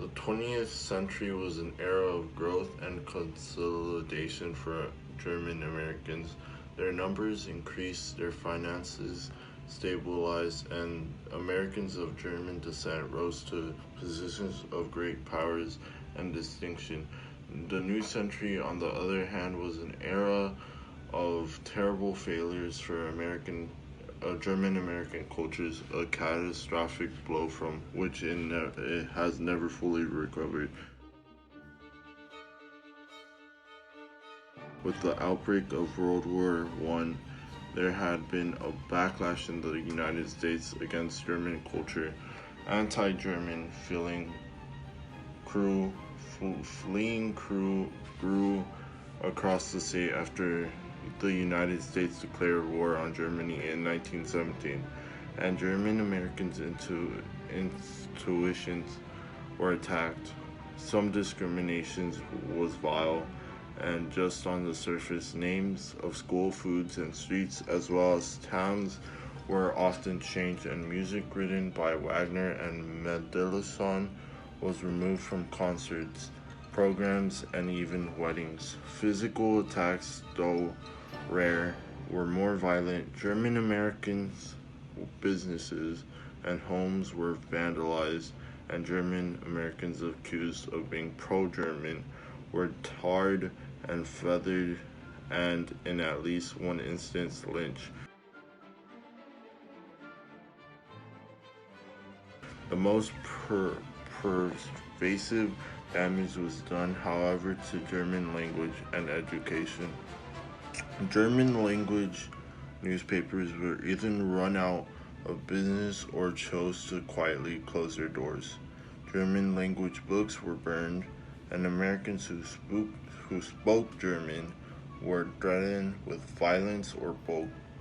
The 20th century was an era of growth and consolidation for German Americans. Their numbers increased, their finances stabilized, and Americans of German descent rose to positions of great powers and distinction. The new century, on the other hand, was an era of terrible failures for German American cultures, a catastrophic blow from which it has never fully recovered. With the outbreak of World War I, there had been a backlash in the United States against German culture. Anti-German fleeing crew grew across the state after the United States declared war on Germany in 1917, and German Americans' intuitions were attacked. Some discriminations was vile, and just on the surface, names of school, foods, and streets, as well as towns, were often changed, and music written by Wagner and Mendelssohn was removed from concerts, programs, and even weddings. Physical attacks, though rare, were more violent. German Americans' businesses and homes were vandalized, and German Americans accused of being pro-German were tarred and feathered and, in at least one instance, lynched. The most pervasive damage was done, however, to German language and education. German language newspapers were either run out of business or chose to quietly close their doors. German language books were burned, and Americans who spoke German were threatened with violence or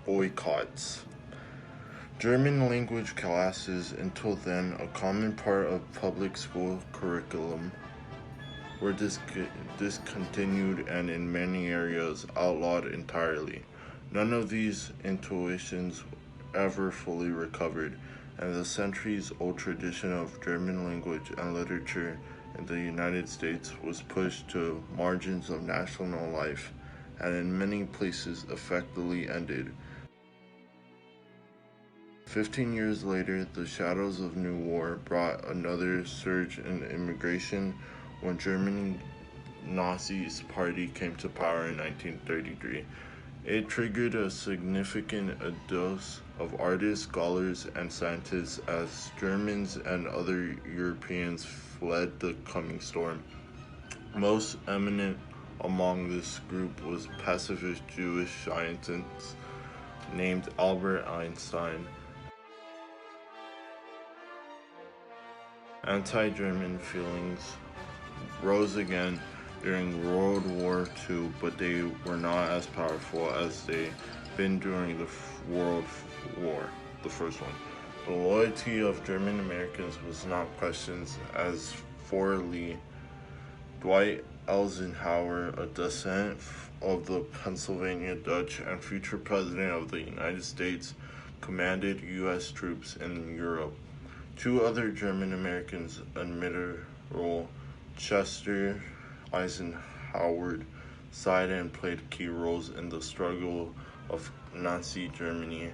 boycotts. German language classes, until then a common part of public school curriculum, were discontinued and in many areas outlawed entirely. None of these intuitions ever fully recovered, and the centuries-old tradition of German language and literature in the United States was pushed to margins of national life, and in many places effectively ended. 15 years later, the shadows of new war brought another surge in immigration when German Nazi Party came to power in 1933. It triggered a significant dose of artists, scholars, and scientists as Germans and other Europeans fled the coming storm. Most eminent among this group was pacifist Jewish scientist named Albert Einstein. Anti-German feelings rose again during World War II, but they were not as powerful as they'd been during the World War, the first one. The loyalty of German Americans was not questioned, as for Lee, Dwight Eisenhower, a descendant of the Pennsylvania Dutch and future President of the United States, commanded U.S. troops in Europe. Two other German Americans, Admiral Chester Eisenhower, sided and played key roles in the struggle of Nazi Germany.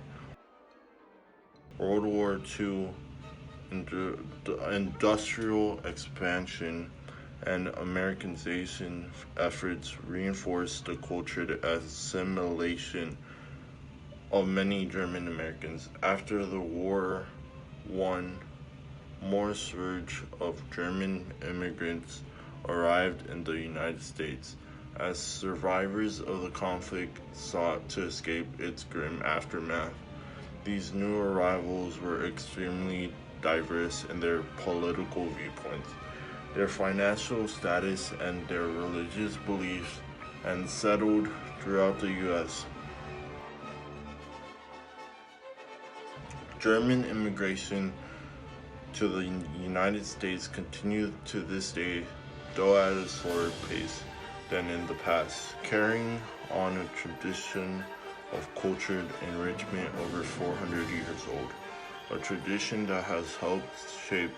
World War II, industrial expansion and Americanization efforts reinforced the cultural assimilation of many German Americans. After the war, one more surge of German immigrants arrived in the United States as survivors of the conflict sought to escape its grim aftermath. These new arrivals were extremely diverse in their political viewpoints, their financial status, and their religious beliefs, and settled throughout the U.S. German immigration to the United States continues to this day, though at a slower pace than in the past, carrying on a tradition of cultural enrichment over 400 years old, a tradition that has helped shape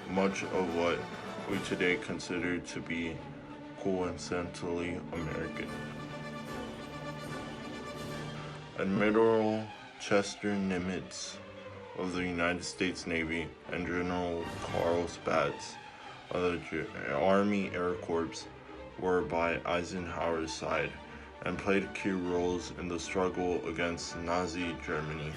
much of what we today consider to be coincidentally American. Admiral Chester Nimitz of the United States Navy and General Carl Spaatz of the Army Air Corps were by Eisenhower's side and played key roles in the struggle against Nazi Germany.